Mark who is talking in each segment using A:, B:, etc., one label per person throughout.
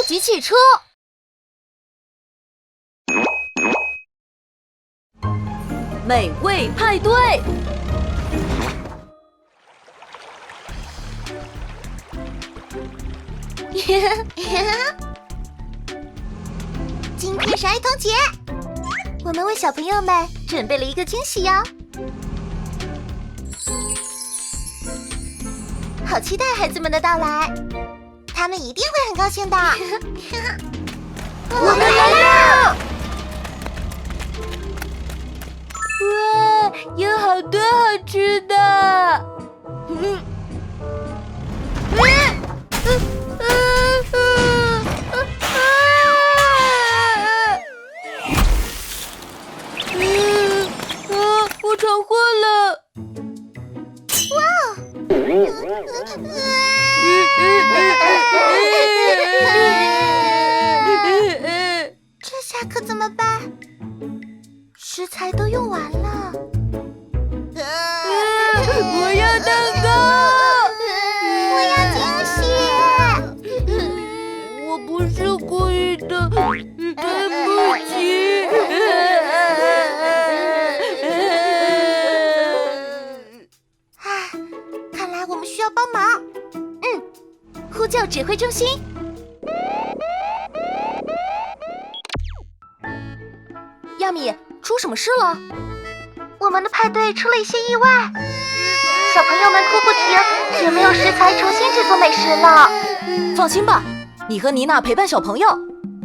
A: 级汽车。美味派对。
B: 今天是儿童节，我们为小朋友们准备了一个惊喜哟，好期待孩子们的到来，他们一定会很高兴的。我们来了！
A: 哇，有好多好吃的！我闯祸了！
B: 这下可怎么办？食材都用完了。
A: 我要蛋糕！
B: 我要惊喜！
A: 我不是故意的，对不起。
B: 看来我们需要帮忙。呼叫指挥中心。
A: 亚米，出什么事了？
B: 我们的派对出了一些意外，小朋友们哭不停，也没有食材重新制作美食了。
A: 放心吧，你和妮娜陪伴小朋友，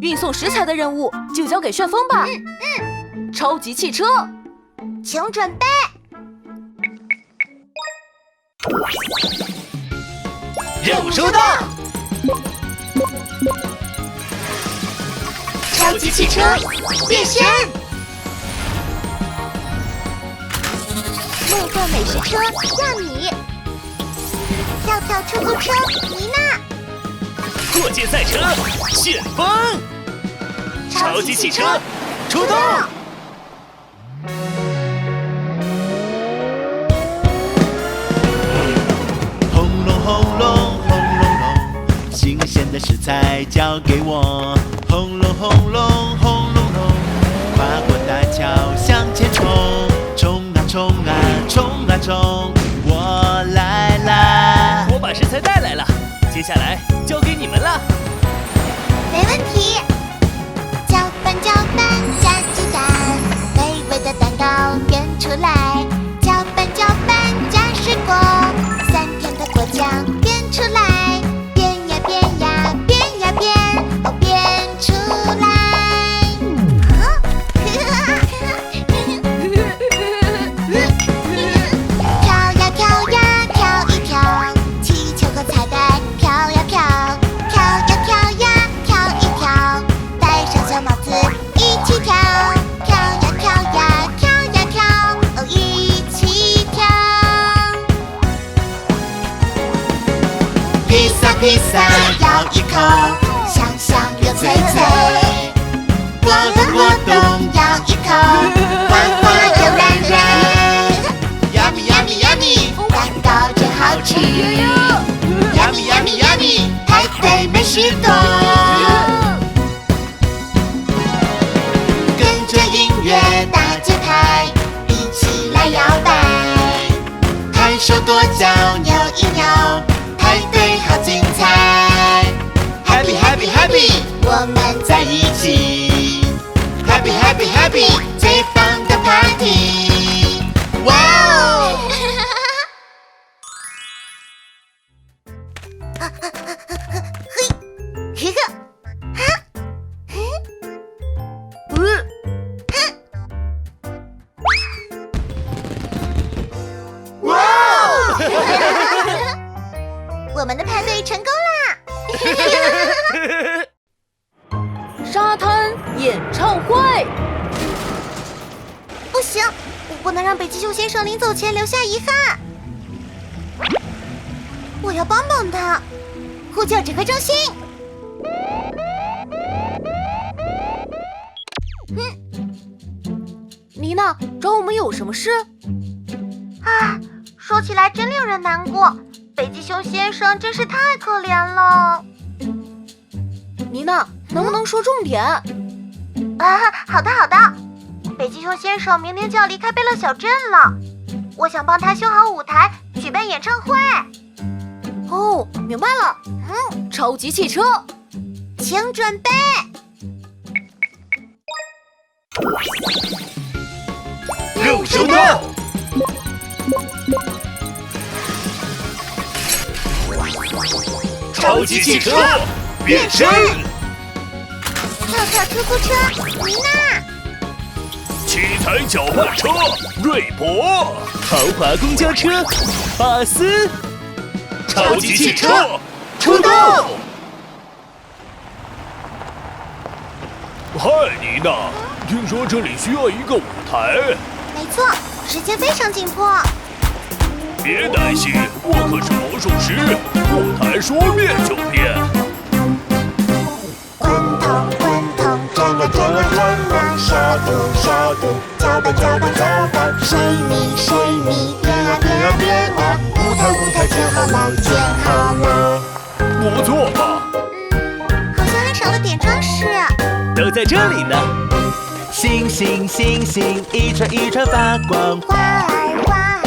A: 运送食材的任务就交给旋风吧。超级汽车，
B: 请准备。
C: 任务收到！
B: 超级汽车变身，梦幻美食车亚米，跳跳出租车妮娜，
C: 过界赛车旋风，超级汽车出动！轰隆轰隆轰隆隆，新鲜的食材交给我。轰隆轰隆轰隆隆，跨过大桥向前冲，冲啊冲啊冲啊冲，我来啦！我把食材带来了，接下来交给你们了。
B: 没问题。搅拌搅拌加鸡蛋，美味的蛋糕变出来。搅拌搅拌加水果，3天的果酱变出来。变呀变呀变呀变，哦变出来。跳呀跳呀跳一跳，气球和彩带飘呀飘，跳呀跳呀跳一跳，戴上小帽子一起跳，跳呀跳呀跳呀跳，哦一起跳。披萨披萨咬一口，香香又脆脆。果冻果冻咬一口，滑滑又软软。Yummy yummy yummy， 蛋糕真好吃。Yummy yummy yummy， 派对美食多。跟着音乐大节拍，一起来摇摆。拍手跺脚扭一扭，派对好精彩。Happy happy happy， 我们在一起。Happy happy happy， 最棒的 party。哇哦！嘿呵，哇哦！我们的派对成功啦！
A: 沙滩演唱会。
B: 不行，我不能让北极熊先生临走前留下遗憾。我要帮帮他，呼叫指挥中心。
A: 妮娜，找我们有什么事？
B: 说起来真令人难过，北极熊先生真是太可怜了。
A: 妮娜，能不能说重点？
D: 好的。北极熊先生明天就要离开贝乐小镇了，我想帮他修好舞台，举办演唱会。
A: 哦，明白了。超级汽车，
D: 请准备。
C: 肉手刀，超级汽车变身，
D: 跳跳出租车，妮娜。
C: 七彩搅拌车瑞博，豪华公交车巴斯，超级汽车出动！嗨，妮娜，听说这里需要一个舞台。
D: 没错，时间非常紧迫。
C: 别担心，我可是魔术师，舞台说变就变。
D: 滚筒，转啊，沙土，搅拌，水泥，变啊，舞台建好了。
C: 不错吧？
D: 好像还少了点装饰。
C: 都在这里呢。星星，一串发光，
D: 花儿，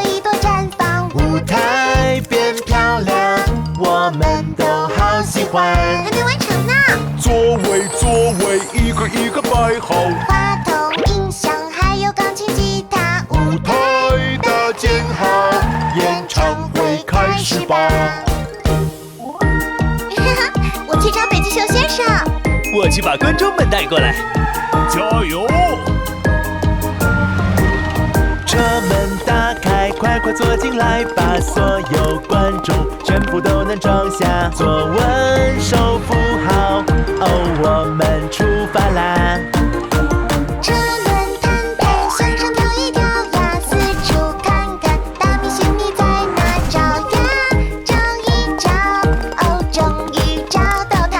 D: 一朵绽放。
C: 舞台变漂亮，我们都好喜欢。
D: 还没完成呢。
C: 座位一个摆好，
D: 话筒、音响还有钢琴、吉他，
C: 舞台搭建好，演唱会开始吧。
D: 我去找北极熊先生。
C: 我去把观众们带过来，加油！车门打开，快坐进来吧，所有观众全部都能装下，坐稳，手扶好，我们出发啦！
D: 车轮弹，向上跳一跳呀，四处看看，大明星你在哪找呀？找一找，终于找到他。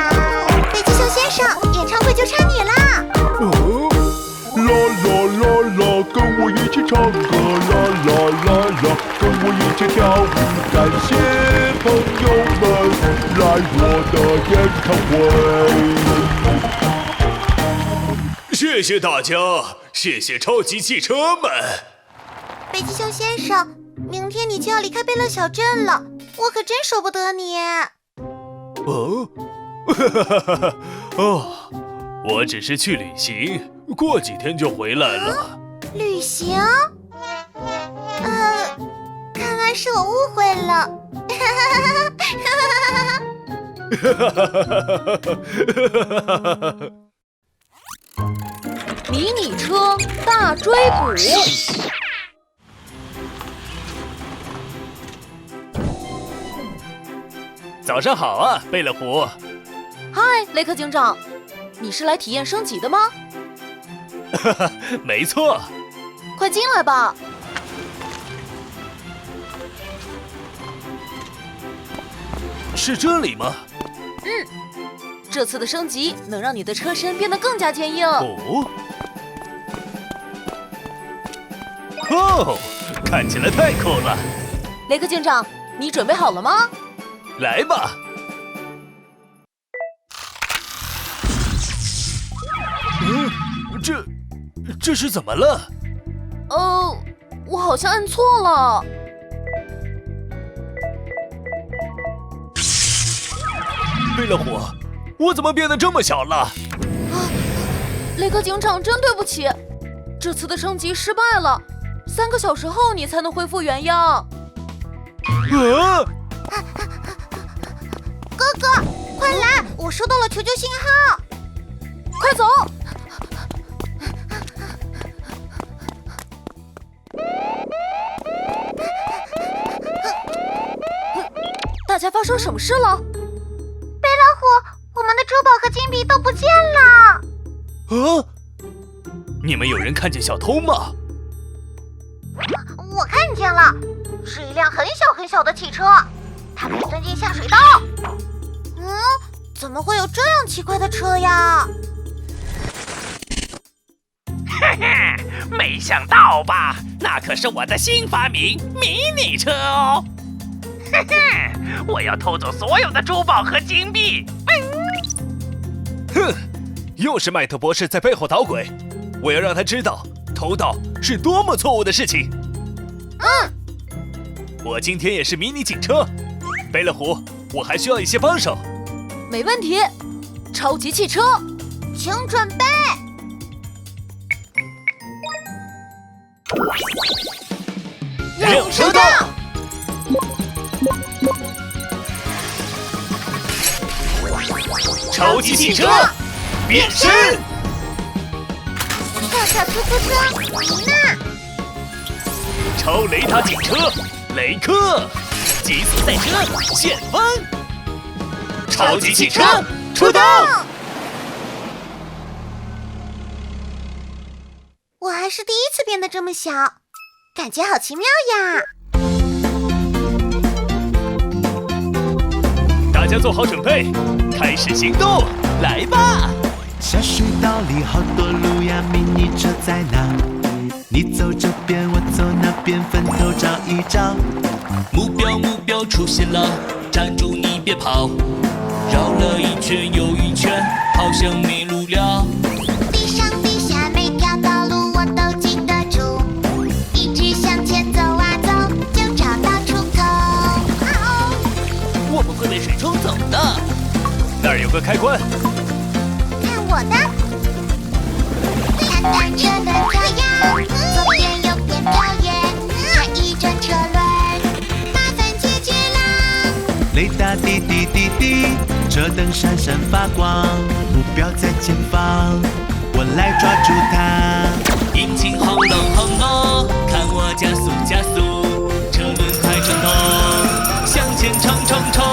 D: 北极熊先生，演唱会就差你啦！
C: 啦，跟我一起唱歌，啦，跟我一起跳舞，感谢朋友们来我的演唱会。谢谢大家，谢谢超级汽车们。
D: 北极熊先生，明天你就要离开贝乐小镇了，我可真舍不得你。
C: 我只是去旅行，过几天就回来了。
D: 旅行？看来是我误会了。
A: 迷你车大追捕。
C: 早上好啊，贝勒虎。
A: 嗨，雷克警长，你是来体验升级的吗？
C: 没错。
A: 快进来吧。
C: 是这里吗？
A: 这次的升级能让你的车身变得更加坚硬。
C: 看起来太酷了。
A: 雷克警长，你准备好了吗？
C: 来吧。这是怎么了？
A: 我好像按错了。
C: 贝勒虎，我怎么变得这么小了？
A: 雷克警长，真对不起，这次的升级失败了，3个小时后你才能恢复原样。
D: 哥哥，快来！我收到了求救信号，
A: 快走！大家发生什么事了？
D: 贝老虎，我们的珠宝和金币都不见了。
C: 你们有人看见小偷吗？
D: 我看见了，是一辆很小很小的汽车，它可以钻进下水道。怎么会有这样奇怪的车呀？
E: 嘿嘿，没想到吧？那可是我的新发明——迷你车哦！嘿嘿，我要偷走所有的珠宝和金币。
F: 又是麦特博士在背后捣鬼，我要让他知道偷盗是多么错误的事情。我今天也是迷你警车，贝乐虎，我还需要一些帮手。
A: 没问题，超级汽车，
D: 请准备。
F: 任务收到。超级汽车变身。
D: 跳跳突突车，妮娜。
F: 超雷达警车雷克，极速赛车旋风，超级汽车出动！
D: 我还是第一次变得这么小，感觉好奇妙呀！
F: 大家做好准备，开始行动，来吧！
C: 下水道里好多路呀，迷你车在哪？你走这边，我走那边，分头找一找。
G: 目标出现了，站住你别跑，绕了一圈又一圈，好像迷路了。
D: 地上地下每条道路我都记得住，一直向前走啊走，就找到出口。
G: 我们会被水冲走的。
F: 那儿有个开关，
D: 看我的，看单车的跳跃，左边右边跳跃，转一转车轮，麻烦解决啦。
C: 雷达滴滴滴滴，车灯闪闪发光，目标在前方，我来抓住它。
G: 引擎轰隆轰隆，看我加速加速，车轮快转动，向前冲冲冲！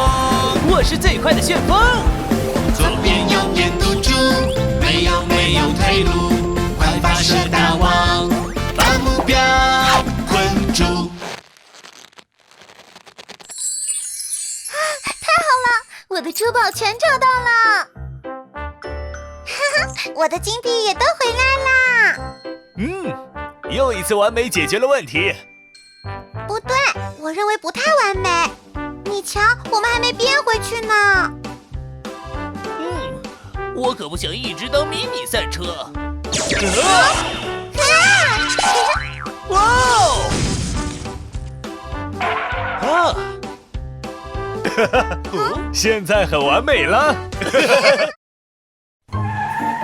G: 我是最快的旋风。
B: 左边右边堵住，没有退路，快发射大网，把目标困住。
D: 太好了，我的珠宝全找到了，哈哈，我的金币也都回来啦。
F: 又一次完美解决了问题。
D: 不对，我认为不太完美。你瞧，我们还没变回去呢。
G: 我可不想一直当迷你赛车。
F: 哇哦！现在很完美了。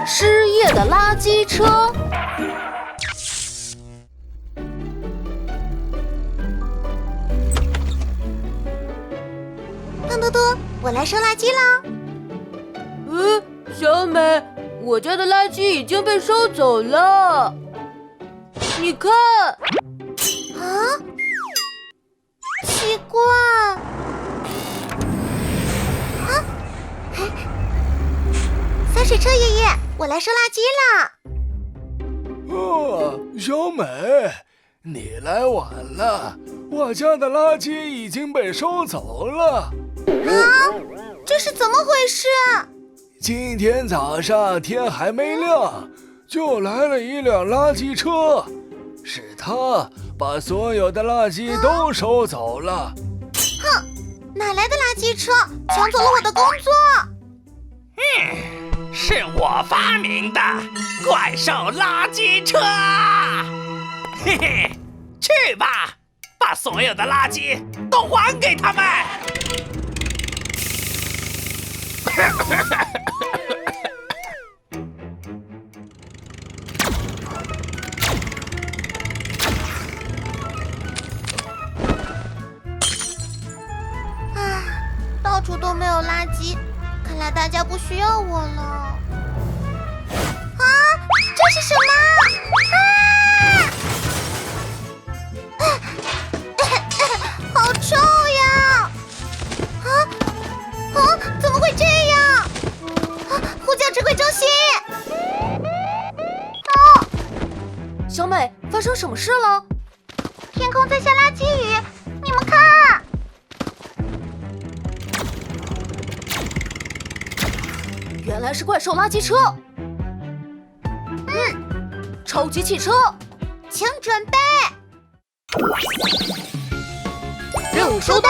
A: 失业的垃圾车。
D: 胖嘟嘟，我来收垃圾了。
A: 小美，我家的垃圾已经被收走了。你看，
D: 啊，奇怪。啊，洒水车爷爷，我来收垃圾了。
H: 小美，你来晚了，我家的垃圾已经被收走了。
D: 啊，这是怎么回事？
H: 今天早上天还没亮，就来了一辆垃圾车，是他把所有的垃圾都收走了。
D: 哼，哪来的垃圾车抢走了我的工作？
E: 是我发明的怪兽垃圾车。嘿嘿，去吧，把所有的垃圾都还给他们。
D: 到处都没有垃圾，看来大家不需要我了。啊，这是什么？好臭呀！怎么会这样？呼叫指挥中心！
A: 小美，发生什么事了？
D: 天空在下垃圾雨，你们看。
A: 原来是怪兽垃圾车。超级汽车，
D: 请准备。
A: 任务收到。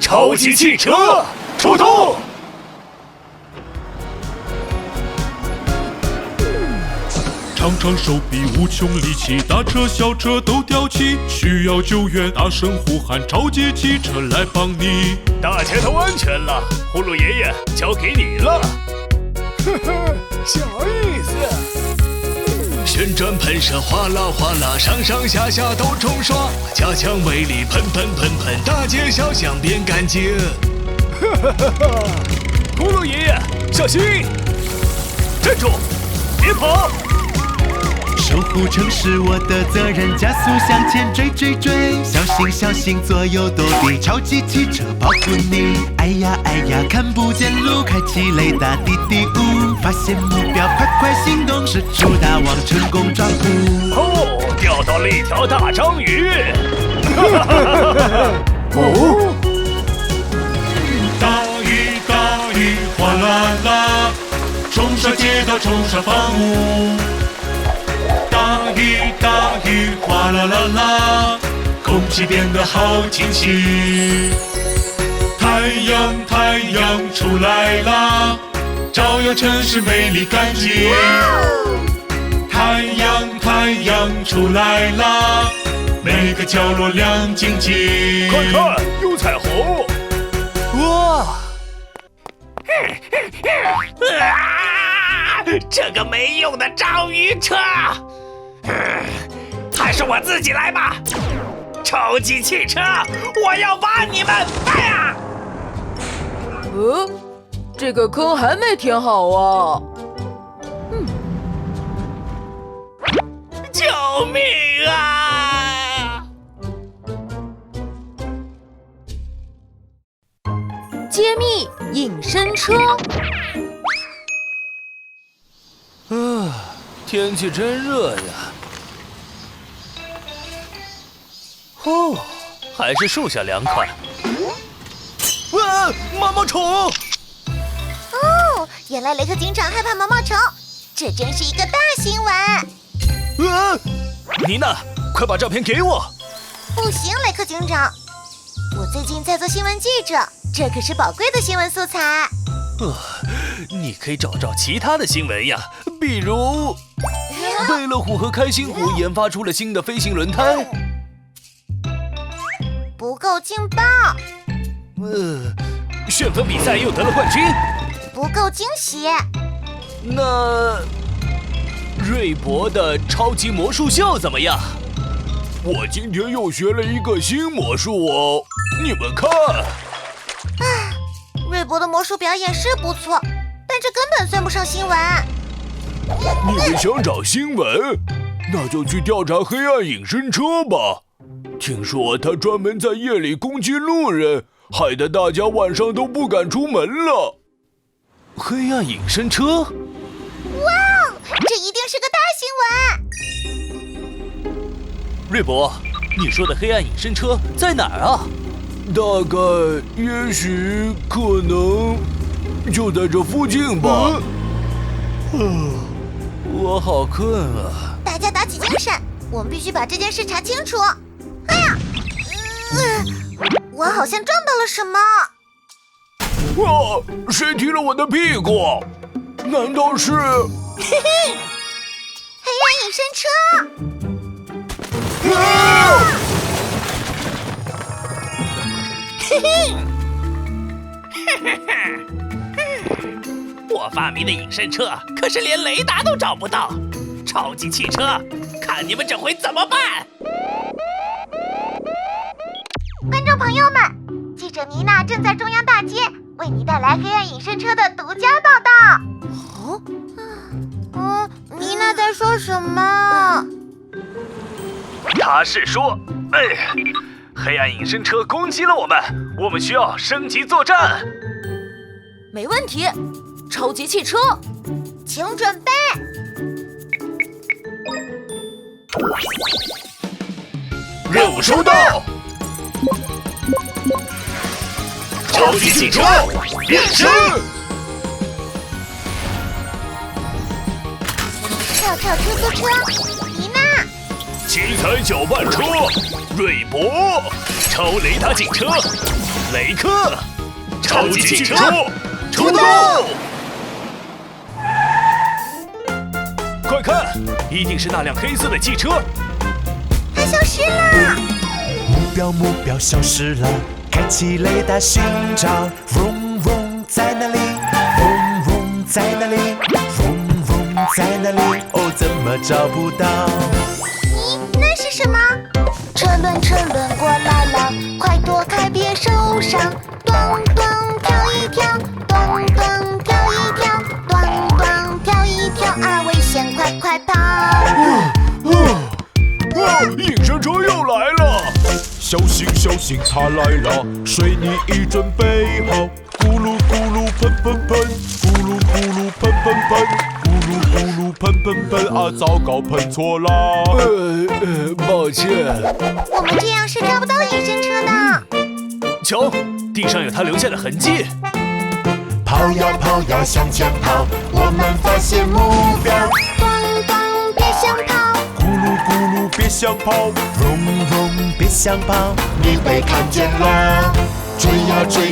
F: 超级汽车出动！
I: 长长手臂，无穷力气，大车小车都吊起，需要救援，大声呼喊，超级汽车来帮你。
F: 大家都安全了，葫芦爷爷交给你了。
H: 呵呵，小意思。
F: 旋转喷射，哗啦哗啦，上上下下都冲刷，加强威力，喷喷喷喷，大街小巷变干净。
H: 哈哈哈哈！
F: 葫芦爷爷，小心！站住，别跑！
C: 守护城市我的责任，加速向前追追追，小心小心左右躲避，超级汽车保护你。哎呀哎呀，看不见路，开启雷达滴滴呜，发现目标快快行动，使出大网成功抓捕。
F: 哦，钓到了一条大章鱼！
H: 哦，
I: 大雨大雨哗啦啦，冲刷街道冲刷房屋。大雨哗啦啦啦，空气变得好清新。太阳出来啦，照耀城市美丽干净。太阳出来啦，每个角落亮晶晶。
F: 快看，有彩虹！哇！这个没用的章鱼车！还是我自己来吧！超级汽车，我要把你们！哎呀！
A: 这个坑还没填好啊！
F: 救命啊！
A: 揭秘隐身车。
H: 天气真热呀！
F: 哦，还是树下凉快。毛毛虫！
D: 哦，原来雷克警长害怕毛毛虫，这真是一个大新闻。
F: 妮娜，快把照片给我！
D: 不行，雷克警长，我最近在做新闻记者，这可是宝贵的新闻素材。
F: 你可以找其他的新闻呀，比如贝乐虎和开心虎研发出了新的飞行轮胎。
D: 不够劲爆。
F: 旋风比赛又得了冠军。
D: 不够惊喜。
F: 那瑞博的超级魔术秀怎么样？
H: 我今天又学了一个新魔术哦，你们看。
D: 瑞博的魔术表演是不错，但这根本算不上新闻。
H: 你们想找新闻，那就去调查黑暗隐身车吧。听说他专门在夜里攻击路人，害得大家晚上都不敢出门了。
F: 黑暗隐身车？
D: 哇，这一定是个大新闻！
F: 瑞博，你说的黑暗隐身车在哪儿啊？
H: 大概、也许、可能，就在这附近吧。
F: 我好困啊！
D: 大家打起精神，我们必须把这件事查清楚。哎呀，我好像撞到了什么。
H: 谁踢了我的屁股？难道是？
D: 嘿嘿，黑暗隐身车！嘿嘿，
E: 我发明的隐身车可是连雷达都找不到，超级汽车，看你们这回怎么办！
D: 观众朋友们，记者妮娜正在中央大街为你带来黑暗隐身车的独家报道。妮娜在说什么？
F: 他是说，黑暗隐身车攻击了我们需要升级作战。
A: 没问题，超级汽车，
D: 请准备。
F: 任务收到。超级汽车变身。
D: 跳跳出租车，妮娜，
F: 奇才搅拌车，瑞博，超雷达警车，雷克，超级汽车出动！快看，一定是那辆黑色的汽车。
D: 它消失了。
C: 目标消失了，开启雷达寻找。嗡嗡在哪里？嗡嗡在哪里？嗡嗡在哪里？哦，怎么找不到？
D: 咦，那是什么？车轮过来了，快躲开别受伤。咚咚跳一跳，咚咚跳一跳，咚咚跳一跳啊！危险，快跑！
H: 隐身车又来了！小心，它来了！水泥已准备好，咕噜咕噜喷喷喷，咕噜咕噜喷喷喷，咕噜咕噜喷喷喷啊！糟糕，喷错了。抱歉。
D: 我们这样是抓不到隐身车的。
F: 瞧，地上有他留下的痕迹。
B: 跑呀向前跑，我们发现目标。
D: 咚咚，别想跑！
H: 咕噜咕噜，别想跑！
C: 嗡嗡，别想跑！
B: 你被看见了，追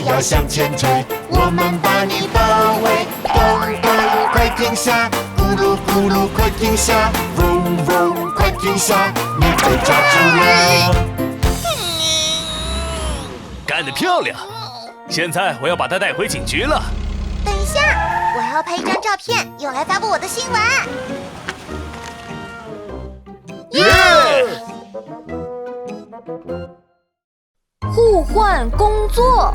B: 呀向前追，我们把你包围。咚咚，快停下！咕噜咕噜，快停下！嗡嗡，快停下！你被抓住了。
F: 干得漂亮！现在我要把他带回警局了。
D: 等一下，我还要拍一张照片，用来发布我的新闻。
F: 耶！
A: 互换工作。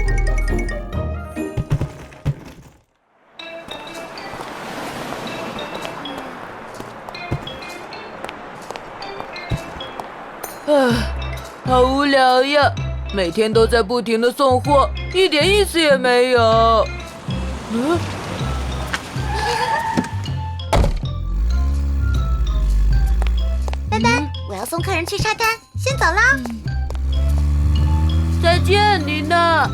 A: 唉，好无聊呀！每天都在不停的送货，一点意思也没有。
D: 丹丹，我要送客人去沙滩，先走了。
A: 再见，妮娜。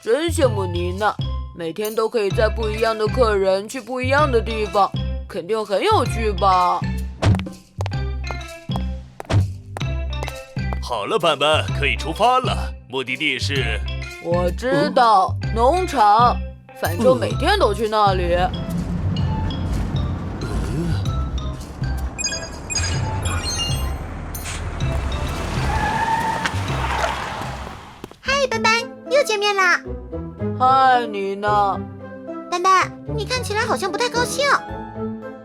A: 真羡慕妮娜，每天都可以载不一样的客人去不一样的地方，肯定很有趣吧？
F: 好了，斑斑，可以出发了。目的地是……
A: 我知道，农场。反正每天都去那里。
D: 嗨，斑斑，又见面啦！
A: 嗨，妮娜。
D: 斑斑，你看起来好像不太高兴。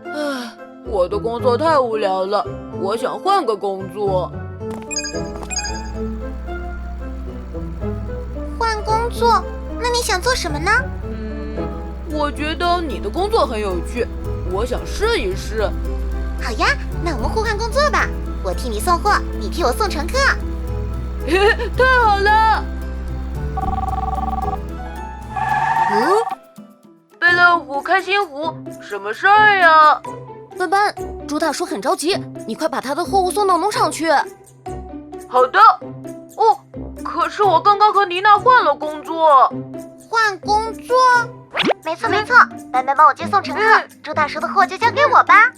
A: 唉，我的工作太无聊了，我想换个工作。
D: 换工作？那你想做什么呢？
A: 我觉得你的工作很有趣，我想试一试。
D: 好呀，那我们互换工作吧，我替你送货，你替我送乘客。
A: 太好了！贝乐虎开心虎，什么事儿呀？
J: 斑斑，猪大叔很着急，你快把他的货物送到农场去。
A: 好的。哦，可是我刚刚和妮娜换了工作。
D: 换工作？没错，斑斑帮我接送乘客，猪大叔的货就交给我吧。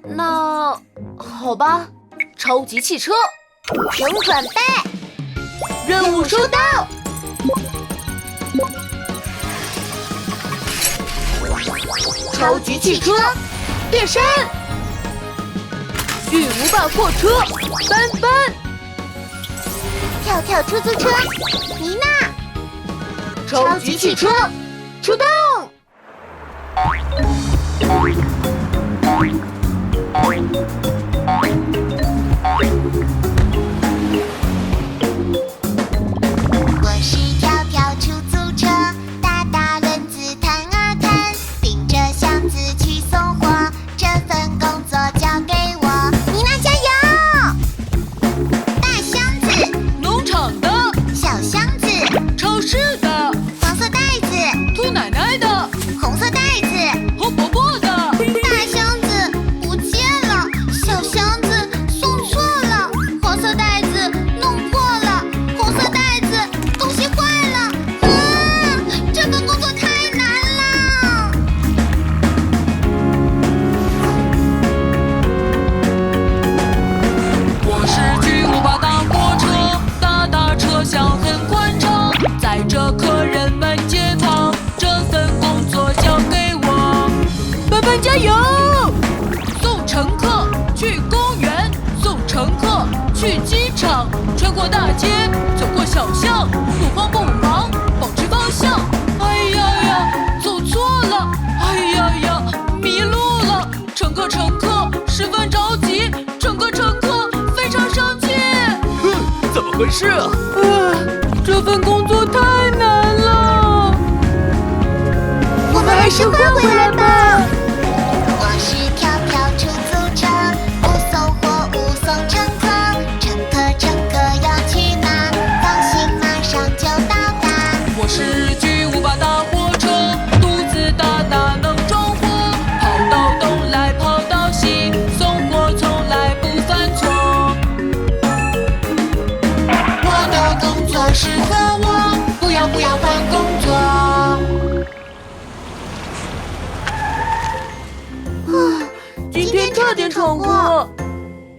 J: 那好吧，超级汽车，
D: 请准备，
J: 任务收到。
D: 超级汽车
J: 变身，
A: 巨无霸货车斑斑，
D: 跳跳出租车妮娜，
A: 超级汽车
D: 出动！我是跳跳出租车，大大轮子弹啊弹，顶着箱子去送货，这份工作交给我，妮娜加油！大箱子，
A: 农场的，
D: 小箱子，
A: 超市的，
D: 黄色袋子，
A: 兔奶奶的，
D: 红色袋子，
A: 红伯伯的。场，穿过大街，走过小巷，不慌不忙，保持方向。哎呀呀，走错了！哎呀呀，迷路了！乘客，十分着急，整个乘客非常生气。
F: 怎么回事啊？
A: 这份工作太难了。
D: 我们还是换回来吧。我是跳跳出租车，护送货物送乘客。乘客要去哪？放心，马上就到达。
A: 我是巨无霸大货车，肚子大大能装货，跑到东来跑到西，送货从来不犯错。我的工作适合我，不要换工作。今天差点闯过，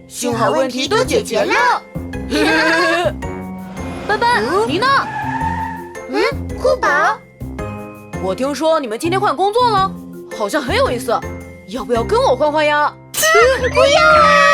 A: 幸好问题都解决了。斑斑，你呢？
D: 酷宝，
A: 我听说你们今天换工作了，好像很有意思，要不要跟我换换呀？
D: 不要啊！